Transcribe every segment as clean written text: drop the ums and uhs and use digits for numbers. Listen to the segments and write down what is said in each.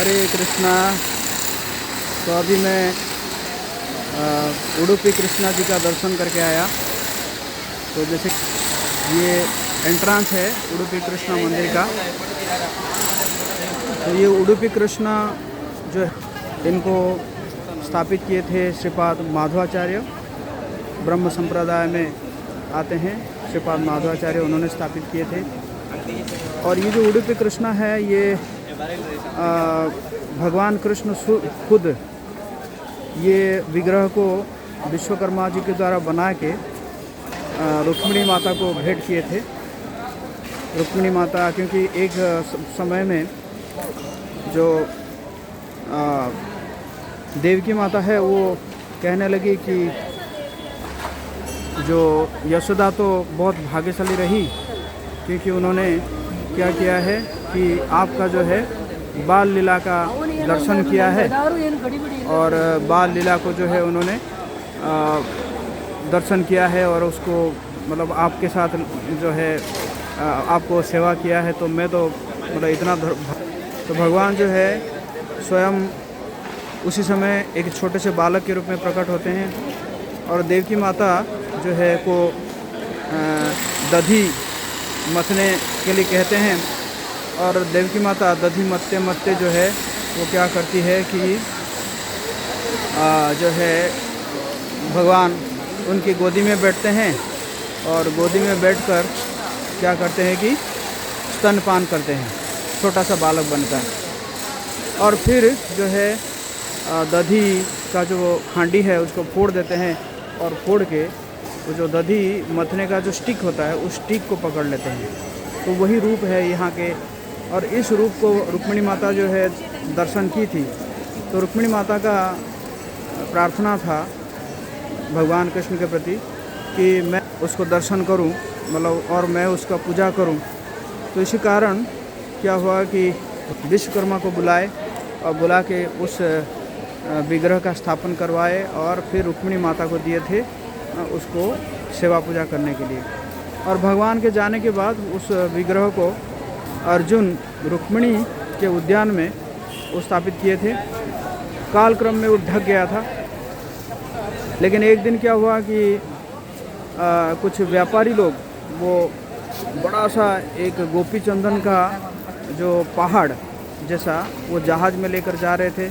हरे कृष्णा। तो अभी मैं उडुपी कृष्णा जी का दर्शन करके आया। तो जैसे ये एंट्रेंस है उडुपी कृष्णा मंदिर का। तो ये उडुपी कृष्णा जो इनको स्थापित किए थे श्रीपाद माधवाचार्य, ब्रह्म संप्रदाय में आते हैं श्रीपाद माधवाचार्य, उन्होंने स्थापित किए थे। और ये जो उडुपी कृष्णा है ये भगवान कृष्ण खुद ये विग्रह को विश्वकर्मा जी के द्वारा बना के रुक्मिणी माता को भेंट किए थे। रुक्मिणी माता, क्योंकि एक समय में जो देवकी माता है वो कहने लगी कि जो यशोदा तो बहुत भाग्यशाली रही, क्योंकि उन्होंने क्या किया है कि आपका जो है बाल लीला का दर्शन किया है और बाल लीला को जो है उन्होंने दर्शन किया है और उसको मतलब आपके साथ जो है आपको सेवा किया है। तो मैं तो मतलब इतना तो भगवान जो है स्वयं उसी समय एक छोटे से बालक के रूप में प्रकट होते हैं और देवकी माता जो है को दधी मथने के लिए कहते हैं। और देवकी माता दधी मथते मथते जो है वो क्या करती है कि जो है भगवान उनकी गोदी में बैठते हैं और गोदी में बैठकर क्या करते हैं कि स्तनपान करते हैं, छोटा सा बालक बनकर। और फिर जो है दधी का जो हांडी है उसको फोड़ देते हैं और फोड़ के वो जो दधी मथने का जो स्टिक होता है उस स्टिक को पकड़ लेते हैं। तो वही रूप है यहाँ के। और इस रूप को रुक्मिणी माता जो है दर्शन की थी। तो रुक्मिणी माता का प्रार्थना था भगवान कृष्ण के प्रति कि मैं उसको दर्शन करूं, मतलब और मैं उसका पूजा करूं। तो इसी कारण क्या हुआ कि विश्वकर्मा को बुलाए और बुला के उस विग्रह का स्थापन करवाए और फिर रुक्मिणी माता को दिए थे उसको सेवा पूजा करने के लिए। और भगवान के जाने के बाद उस विग्रह को अर्जुन रुक्मिणी के उद्यान में वो स्थापित किए थे। कालक्रम में वो ढक गया था, लेकिन एक दिन क्या हुआ कि कुछ व्यापारी लोग वो बड़ा सा एक गोपी चंदन का जो पहाड़ जैसा वो जहाज़ में लेकर जा रहे थे।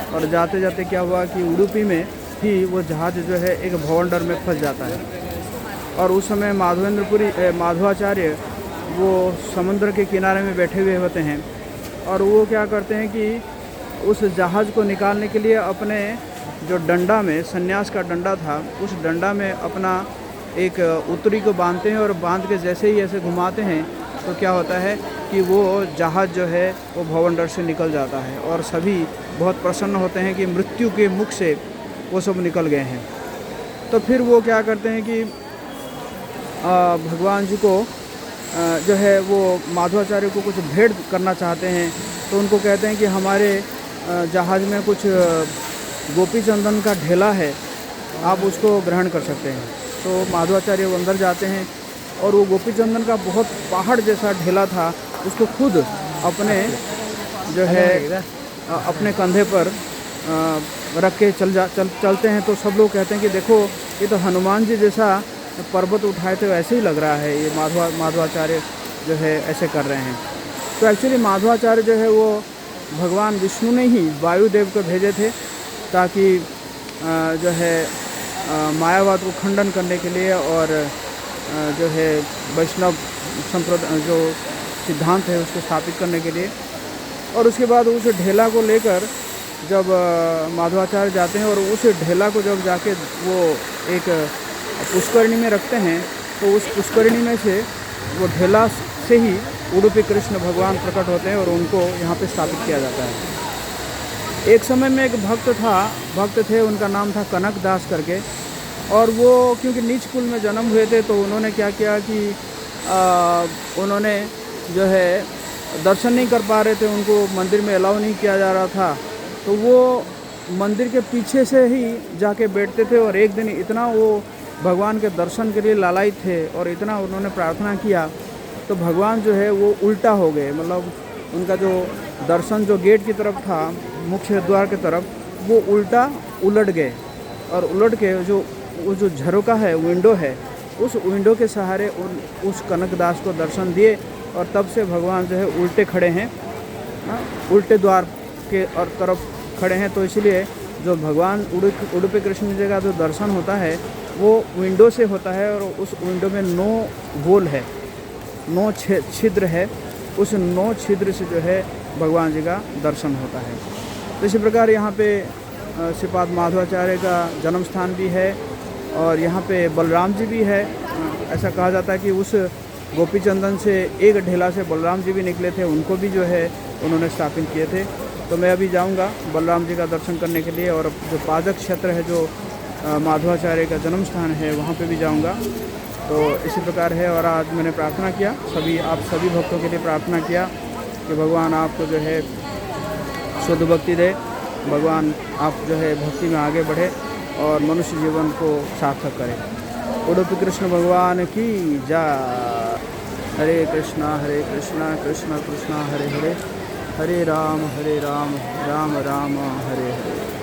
और जाते जाते क्या हुआ कि उडुपी में ही वो जहाज़ जो है एक भवंडर में फंस जाता है। और उस समय माधवाचार्य वो समुद्र के किनारे में बैठे हुए होते हैं और वो क्या करते हैं कि उस जहाज़ को निकालने के लिए अपने जो डंडा में सन्यास का डंडा था उस डंडा में अपना एक उतरी को बांधते हैं और बांध के जैसे ही ऐसे घुमाते हैं तो क्या होता है कि वो जहाज़ जो है वो भवंडर से निकल जाता है और सभी बहुत प्रसन्न होते हैं कि मृत्यु के मुख से वो सब निकल गए हैं। तो फिर वो क्या करते हैं कि भगवान जी को जो है वो माधवाचार्य को कुछ भेंट करना चाहते हैं। तो उनको कहते हैं कि हमारे जहाज़ में कुछ गोपी चंदन का ढेला है, आप उसको ग्रहण कर सकते हैं। तो माधवाचार्य वो अंदर जाते हैं और वो गोपी चंदन का बहुत पहाड़ जैसा ढेला था, उसको खुद अपने जो है अपने कंधे पर रख के चलते हैं। तो सब लोग कहते हैं कि देखो ये तो हनुमान जी जैसा पर्वत उठाए थे वैसे ही लग रहा है, ये माधवाचार्य जो है ऐसे कर रहे हैं। तो एक्चुअली माधवाचार्य जो है वो भगवान विष्णु ने ही वायुदेव को भेजे थे ताकि जो है मायावाद को खंडन करने के लिए और जो है वैष्णव संप्रदाय जो सिद्धांत है उसको स्थापित करने के लिए। और उसके बाद उस ढेला को लेकर जब माधवाचार्य जाते हैं और उस ढेला को जब जाके वो एक पुष्करणी में रखते हैं तो उस पुष्करणी में से वो ढेला से ही उडुपी कृष्ण भगवान प्रकट होते हैं और उनको यहाँ पे स्थापित किया जाता है। एक समय में एक भक्त थे, उनका नाम था कनक दास करके। और वो क्योंकि नीच कुल में जन्म हुए थे तो उन्होंने क्या किया कि उन्होंने जो है दर्शन नहीं कर पा रहे थे, उनको मंदिर में अलाउ नहीं किया जा रहा था। तो वो मंदिर के पीछे से ही जाके बैठते थे और एक दिन इतना वो भगवान के दर्शन के लिए लालायित थे और इतना उन्होंने प्रार्थना किया तो भगवान जो है वो उल्टा हो गए, मतलब उनका जो दर्शन जो गेट की तरफ था, मुख्य द्वार की तरफ, वो उल्टा उलट गए और उलट के वो जो झरोका है, विंडो है, उस विंडो के सहारे उस कनकदास को दर्शन दिए और तब से भगवान जो है उल्टे खड़े हैं, उल्टे द्वार के और तरफ खड़े हैं। तो इसलिए जो भगवान उडुपी कृष्ण जी का जो दर्शन होता है वो विंडो से होता है और उस विंडो में 9 होल है, 9 छिद्र है, उस 9 छिद्र से जो है भगवान जी का दर्शन होता है। तो इसी प्रकार यहाँ पे श्रीपाद माधवाचार्य का जन्म स्थान भी है और यहाँ पे बलराम जी भी है। ऐसा कहा जाता है कि उस गोपी चंदन से एक ढेला से बलराम जी भी निकले थे, उनको भी जो है उन्होंने स्थापित किए थे। तो मैं अभी जाऊंगा बलराम जी का दर्शन करने के लिए और जो पाजक क्षेत्र है, जो माधवाचार्य का जन्म स्थान है, वहाँ पे भी जाऊंगा। तो इसी प्रकार है। और आज मैंने प्रार्थना किया, आप सभी भक्तों के लिए प्रार्थना किया कि भगवान आपको जो है शुद्ध भक्ति दे, भगवान आप जो है भक्ति में आगे बढ़े और मनुष्य जीवन को सार्थक करे। उडुपी कृष्ण भगवान की जय। हरे कृष्णा कृष्णा कृष्णा हरे हरे, हरे राम राम राम हरे हरे।